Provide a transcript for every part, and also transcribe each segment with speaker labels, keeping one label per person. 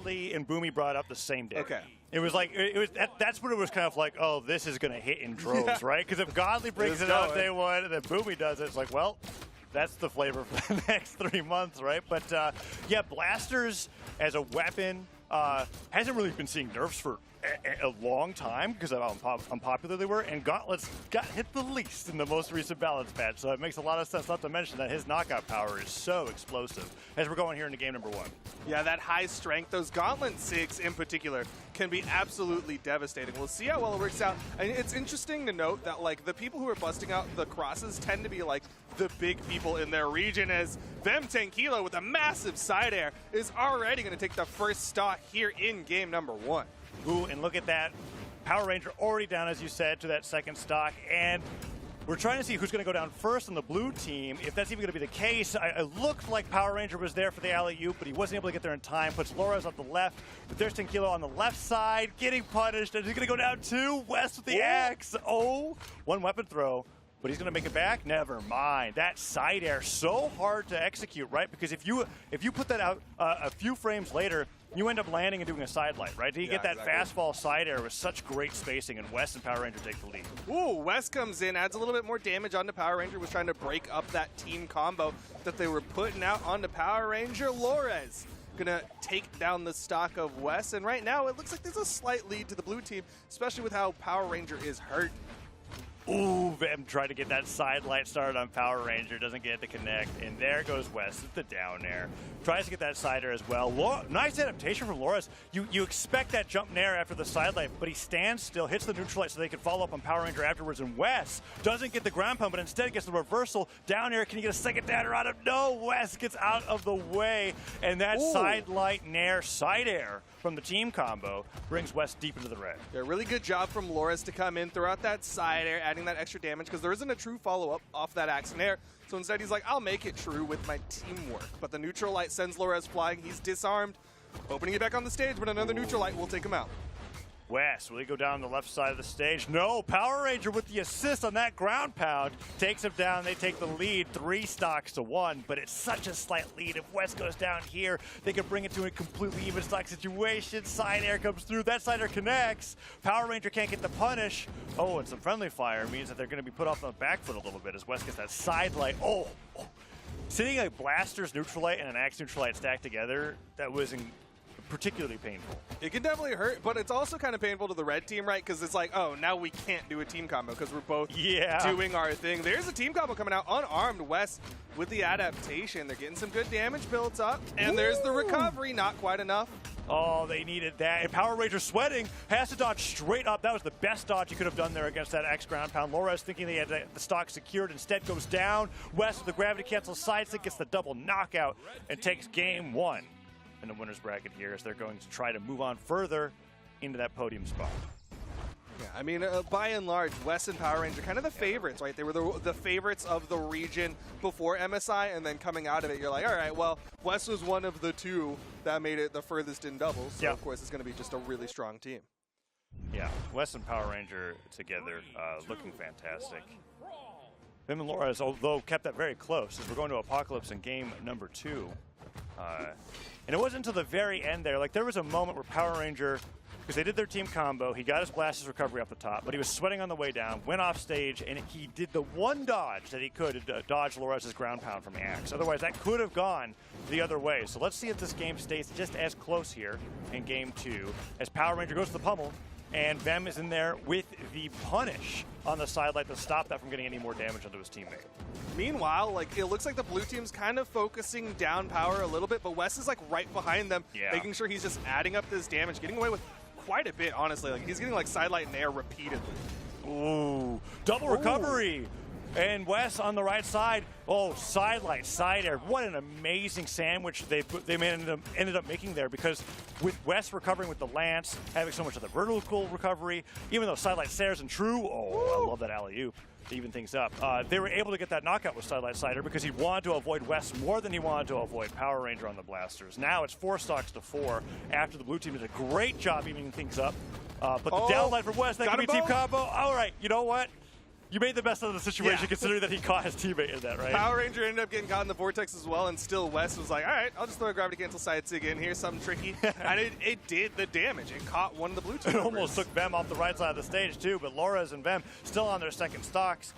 Speaker 1: Godly and Boomy brought up the same day.
Speaker 2: Okay.
Speaker 1: It was like, that's when it was kind of like, oh, this is going to hit in droves, right? Because if Godly brings it out day one and then Boomy does it, it's like, well, that's the flavor for the next 3 months, right? But yeah, blasters as a weapon hasn't really been seeing nerfs for a long time because of how unpopular they were, and Gauntlets got hit the least in the most recent balance patch, so it makes a lot of sense not to mention that his knockout power is so explosive as we're going here into game number 1.
Speaker 2: Yeah, that high strength, those Gauntlet 6 in particular, can be absolutely devastating. We'll see how well it works out. And it's interesting to note that like the people who are busting out the crosses tend to be like the big people in their region, as Vem Tankilo with a massive side air is already going to take the first stock here in game number 1.
Speaker 1: Ooh, and look at that. Power Ranger already down, as you said, to that second stock. And we're trying to see who's going to go down first on the blue team. If that's even going to be the case, it looked like Power Ranger was there for the alley-oop, but he wasn't able to get there in time. Puts Loras on the left, but there's Tankilo on the left side, getting punished. And he's going to go down too. Wess with the axe. Oh, one weapon throw. But he's going to make it back? Never mind. That side air, so hard to execute, right? Because if you put that out a few frames later, you end up landing and doing a side light, right? You get that fast fall side air with such great spacing, and Wess and Power Ranger take the lead.
Speaker 2: Ooh, Wess comes in, adds a little bit more damage onto Power Ranger, was trying to break up that team combo that they were putting out onto Power Ranger. Loras gonna take down the stock of Wess, and right now it looks like there's a slight lead to the blue team, especially with how Power Ranger is hurt.
Speaker 1: Ooh, Vem tried to get that side light started on Power Ranger, doesn't get it to connect, and there goes Wess with the down air. Tries to get that side air as well. Nice adaptation from Loras. You expect that jump nair after the side light, but he stands still, hits the neutral light so they can follow up on Power Ranger afterwards, and Wess doesn't get the ground pound, but instead gets the reversal. Down air, can you get a second downer on him? No, Wess gets out of the way, and that side light nair side air from the team combo brings Wess deep into the red.
Speaker 2: Yeah, really good job from Loras to come in, throw out that side air, adding that extra damage, because there isn't a true follow-up off that axe and air. So instead he's like, I'll make it true with my teamwork. But the neutral light sends Loras flying. He's disarmed, opening it back on the stage, but another neutral light will take him out.
Speaker 1: Wess, will he go down the left side of the stage? No, Power Ranger with the assist on that ground pound takes him down. They take the lead, 3 stocks to 1, but it's such a slight lead. If Wess goes down here, they can bring it to a completely even stock situation. Side air comes through, that side air connects. Power Ranger can't get the punish. Oh, and some friendly fire means that they're going to be put off on the back foot a little bit as Wess gets that side light. Oh. Seeing a Blaster's neutral light and an Axe neutral light stacked together, that was particularly painful.
Speaker 2: It can definitely hurt, but it's also kind of painful to the red team, right? Because it's like, oh, now we can't do a team combo because we're both doing our thing. There's a team combo coming out, unarmed. Wess with the adaptation. They're getting some good damage built up, and there's the recovery, not quite enough.
Speaker 1: Oh, they needed that. And Power Ranger sweating, has to dodge straight up. That was the best dodge he could have done there against that X ground pound. Loras thinking they had the stock secured, instead goes down. Wess with the gravity cancel side stick gets the double knockout and takes game 1 in the winner's bracket here, as they're going to try to move on further into that podium spot.
Speaker 2: Yeah, I mean, by and large, Wess and Power Ranger kind of the favorites, right? They were the favorites of the region before MSI, and then coming out of it, you're like, all right, well, Wess was one of the 2 that made it the furthest in doubles, so of course it's going to be just a really strong team.
Speaker 1: Yeah, Wess and Power Ranger together, looking fantastic. Vim and Loras, although, kept that very close, as we're going to Apocalypse in game number 2. And it wasn't until the very end there, like there was a moment where Power Ranger, because they did their team combo, he got his Blaster's recovery off the top, but he was sweating on the way down, went off stage, and he did the one dodge that he could to dodge Loras' ground pound from the axe. Otherwise, that could have gone the other way. So let's see if this game stays just as close here in game 2, as Power Ranger goes to the pummel, and Vem is in there with the punish on the side light to stop that from getting any more damage onto his teammate.
Speaker 2: Meanwhile, like it looks like the blue team's kind of focusing down Power a little bit, but Wess is like right behind them, making sure he's just adding up this damage, getting away with quite a bit, honestly. Like he's getting like side light and air repeatedly.
Speaker 1: Ooh, double recovery. And Wess on the right side, oh, side light, side air. What an amazing sandwich they ended up making there, because with Wess recovering with the lance, having so much of the vertical recovery, even though side light stairs and true, I love that alley-oop to even things up. They were able to get that knockout with side light slider because he wanted to avoid Wess more than he wanted to avoid Power Ranger on the Blasters. Now it's 4 stocks to 4 after the blue team did a great job evening things up. But the down light from Wess, that could be team combo. All right, you know what? you made the best of the situation considering that he caught his teammate in that, right?
Speaker 2: Power Ranger ended up getting caught in the vortex as well, and still Wess was like, all right, I'll just throw a gravity cancel side sig in. Here's something tricky. And it did the damage. It caught one of the blue team
Speaker 1: It almost took Vem off the right side of the stage too, but Lores and Vem still on their second stocks,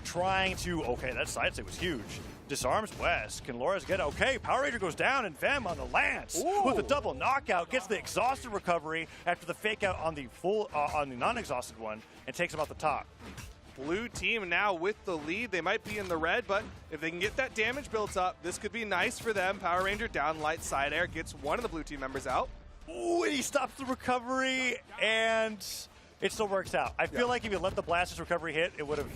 Speaker 1: trying to, okay, that side sig was huge. Disarms Wess. Can Lores get it? Okay, Power Ranger goes down, and Vem on the lance with a double knockout gets the exhausted recovery after the fake out on the on the non-exhausted one, and takes him off the top.
Speaker 2: Blue team now with the lead. They might be in the red, but if they can get that damage built up, this could be nice for them. Power Ranger down light side air gets one of the blue team members out.
Speaker 1: Ooh, and he stops the recovery, and it still works out. I feel like if you let the Blaster's recovery hit, it would have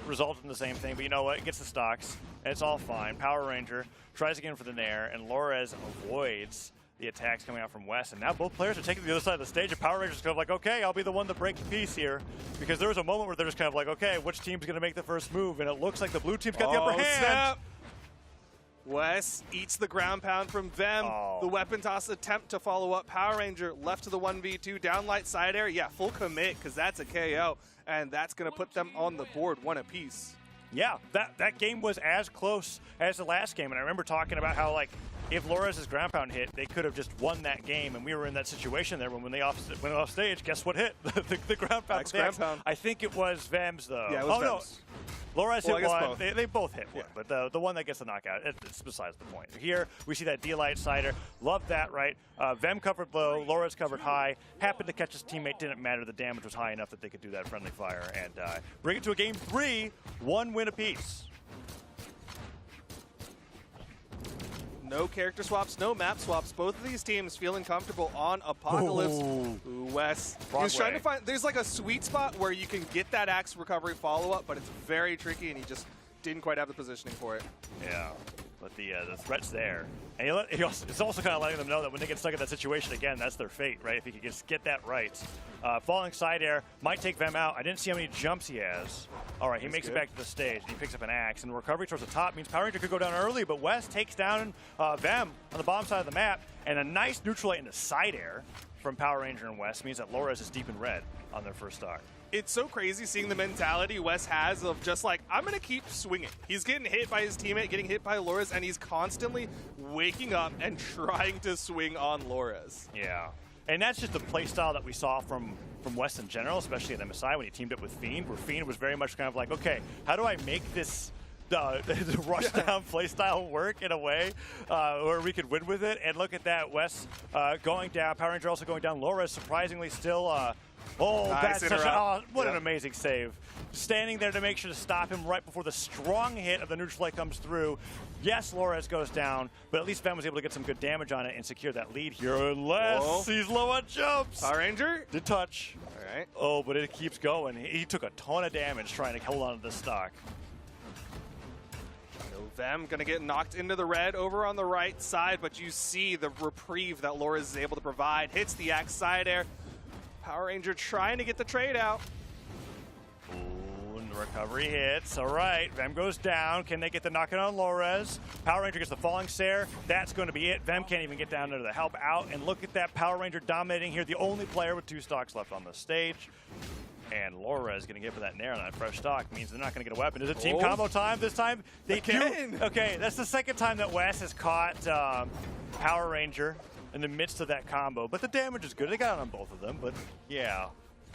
Speaker 1: resulted in the same thing, but you know what? It gets the stocks, and it's all fine. Power Ranger tries again for the Nair, and Lores avoids the attacks coming out from Wess, and now both players are taking the other side of the stage, and Power Ranger's kind of like, okay, I'll be the one to break the peace here, because there was a moment where they're just kind of like, okay, which team's going to make the first move, and it looks like the blue team's got the upper hand.
Speaker 2: Snap. Wess eats the ground pound from Vem. The weapon toss attempt to follow up. Power Ranger left to the 1v2. Down light side air. Yeah, full commit because that's a KO. And that's going to put them on the board one apiece.
Speaker 1: Yeah, that game was as close as the last game. And I remember talking about how, like, if Lores' ground pound hit, they could have just won that game. And we were in that situation there when they went off stage. Guess what hit? the ground pound. I think it was Vem's, though.
Speaker 2: Yeah, it was Vem's.
Speaker 1: No. Lores hit one.
Speaker 2: Both.
Speaker 1: They both hit one, but the one that gets the knockout, it's besides the point. Here, we see that D-Light Cider. Love that, right? Vem covered low, Lores covered high. Happened to catch his teammate, didn't matter. The damage was high enough that they could do that friendly fire and bring it to a game 3, 1 win apiece.
Speaker 2: No character swaps, no map swaps. Both of these teams feeling comfortable on Apocalypse. Ooh, Wess. He's trying to find, there's like a sweet spot where you can get that axe recovery follow-up, but it's very tricky, and he just didn't quite have the positioning for it.
Speaker 1: Yeah, but the threat's there. And it's also kind of letting them know that when they get stuck in that situation again, that's their fate, right? If he could just get that right. Falling side air might take Vem out. I didn't see how many jumps he has. All right, he makes it back to the stage. He picks up an axe, and the recovery towards the top means Power Ranger could go down early, but Wess takes down Vem on the bottom side of the map, and a nice neutral light into side air from Power Ranger and Wess means that Lores is deep in red on their first stock.
Speaker 2: It's so crazy seeing the mentality Wess has of just like, I'm going to keep swinging. He's getting hit by his teammate, getting hit by Lores, and he's constantly waking up and trying to swing on Lores.
Speaker 1: Yeah. And that's just the play style that we saw from Wess in general, especially at MSI when he teamed up with Fiend, where Fiend was very much kind of like, okay, how do I make this the rush down play style work in a way where we could win with it? And look at that, Wess going down, Power Ranger also going down, Lores surprisingly still
Speaker 2: nice
Speaker 1: that's what an amazing save. Standing there to make sure to stop him right before the strong hit of the neutral light comes through. Yes, Lores goes down, but at least Vem was able to get some good damage on it and secure that lead here, unless he's low on jumps.
Speaker 2: Power Ranger?
Speaker 1: Did touch.
Speaker 2: All right.
Speaker 1: Oh, but it keeps going. He took a ton of damage trying to hold on to this stock.
Speaker 2: Vem gonna get knocked into the red over on the right side, but you see the reprieve that Lores is able to provide. Hits the axe side air. Power Ranger trying to get the trade out.
Speaker 1: Ooh, and the recovery hits. All right, Vem goes down. Can they get the knockout on Lores? Power Ranger gets the falling stare. That's going to be it. Vem can't even get down there to help out. And look at that, Power Ranger dominating here. The only player with 2 stocks left on the stage. And Lores going to get for that Nair on that fresh stock. Means they're not going to get a weapon. Is it team combo time this time? They
Speaker 2: Again.
Speaker 1: do. Okay, that's the second time that Wess has caught Power Ranger in the midst of that combo, but the damage is good. They got it on both of them, but yeah,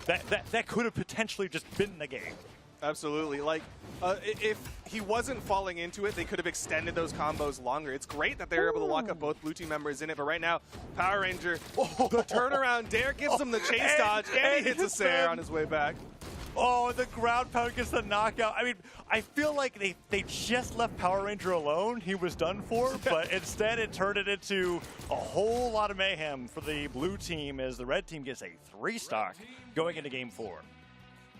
Speaker 1: that could have potentially just been the game.
Speaker 2: Absolutely. Like, if he wasn't falling into it, they could have extended those combos longer. It's great that they're able to lock up both blue team members in it, but right now, Power Ranger, the turnaround dare gives him the chase dodge, and he hits a Sair on his way back.
Speaker 1: Oh, the ground pound gets the knockout. I mean, I feel like they just left Power Ranger alone. He was done for, but instead it turned it into a whole lot of mayhem for the blue team as the red team gets a 3 stock going into game 4.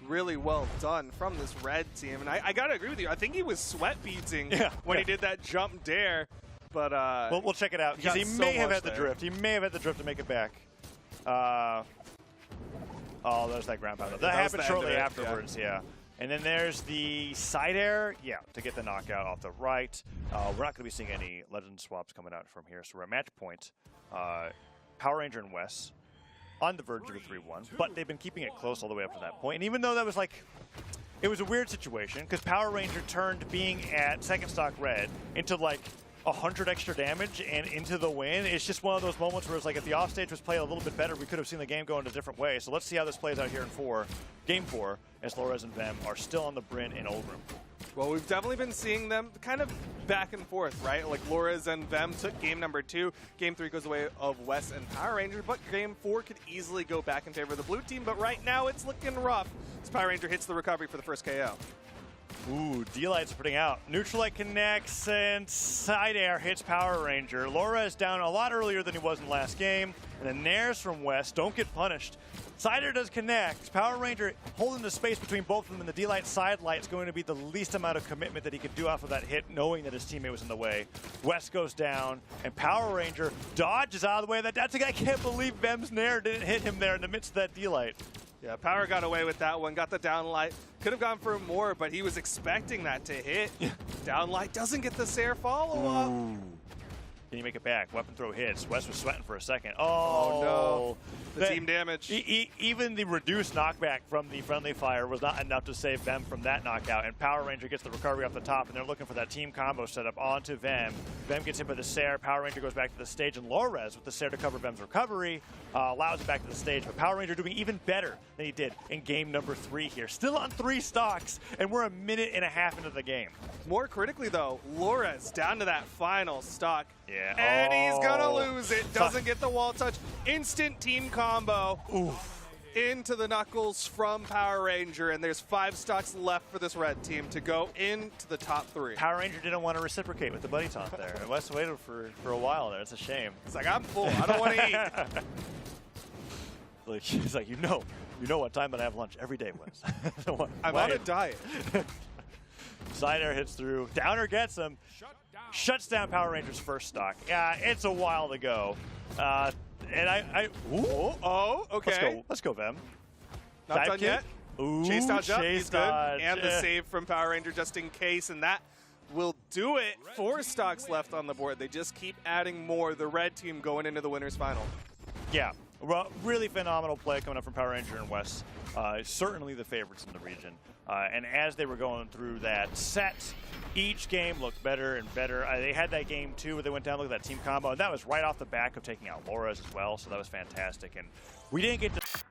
Speaker 2: Really well done from this red team. And I got to agree with you. I think he was sweat beating when he did that jump dare. But
Speaker 1: we'll check it out because he may have had the drift. He may have had the drift to make it back. Oh, there's that ground pound. That happened shortly afterwards, yeah. And then there's the side air, to get the knockout off the right. We're not going to be seeing any legend swaps coming out from here, so we're at match point. Power Ranger and Wess on the verge of a 3-1, but they've been keeping it close all the way up to that point. And even though that was like, it was a weird situation because Power Ranger turned being at second stock red into like 100 extra damage and into the win. It's just one of those moments where it's like if the offstage was played a little bit better, we could have seen the game go in a different way. So let's see how this plays out here in game four, as Lores and Vem are still on the Bryn in Old Room.
Speaker 2: Well, we've definitely been seeing them kind of back and forth, right? Like Lores and Vem took game number 2. Game 3 goes away of Wess and Power Ranger, but game 4 could easily go back in favor of the blue team. But right now it's looking rough as Power Ranger hits the recovery for the first KO.
Speaker 1: Ooh, D-Light's putting out. Neutral Light connects and side air hits Power Ranger. Lores down a lot earlier than he was in the last game. And then Nares from Wess don't get punished. Side air does connect. Power Ranger holding the space between both of them, and the D-Light side light is going to be the least amount of commitment that he could do off of that hit, knowing that his teammate was in the way. Wess goes down, and Power Ranger dodges out of the way. That's I can't believe Vem's Nair didn't hit him there in the midst of that D-Light.
Speaker 2: Yeah, Power got away with that one, got the down light. Could have gone for more, but he was expecting that to hit. Down light doesn't get the Sair follow-up.
Speaker 1: Can you make it back? Weapon throw hits. Wess was sweating for a second.
Speaker 2: Oh no. The team damage.
Speaker 1: Even the reduced knockback from the friendly fire was not enough to save Vem from that knockout. And Power Ranger gets the recovery off the top, and they're looking for that team combo setup onto Vem. Vem gets hit by the Sair. Power Ranger goes back to the stage, and Lores with the Sair to cover Vem's recovery allows it back to the stage. But Power Ranger doing even better than he did in game number 3 here. Still on 3 stocks, and we're a minute and a half into the game.
Speaker 2: More critically, though, Lores down to that final stock.
Speaker 1: Yeah.
Speaker 2: And he's going to lose it. Doesn't get the wall touch. Instant team combo.
Speaker 1: Oof.
Speaker 2: Into the knuckles from Power Ranger, and there's 5 stocks left for this red team to go into the top 3.
Speaker 1: Power Ranger didn't want to reciprocate with the buddy taunt there. And Wess waited for a while there. It's a shame.
Speaker 2: It's like, I'm full. I don't want to eat.
Speaker 1: Like, he's like, you know what time that I have lunch every day, Wess.
Speaker 2: I'm on a diet.
Speaker 1: Side air hits through. Downer gets him. Shuts down Power Ranger's first stock. Yeah, it's a while to go. And ooh.
Speaker 2: Oh, okay.
Speaker 1: Let's go, Vem.
Speaker 2: Not
Speaker 1: Dive
Speaker 2: done
Speaker 1: kick.
Speaker 2: yet.
Speaker 1: Ooh,
Speaker 2: Chase dodge up.
Speaker 1: chase
Speaker 2: He's good.
Speaker 1: dodge.
Speaker 2: And the save from Power Ranger just in case, and that will do it. 4 stocks left on the board. They just keep adding more. The red team going into the winners final.
Speaker 1: Yeah, really phenomenal play coming up from Power Ranger and Wess. Certainly the favorites in the region. And as they were going through that set, each game looked better and better. They had that game, too, where they went down, look at that team combo. And that was right off the back of taking out Lores as well, so that was fantastic. And we didn't get to...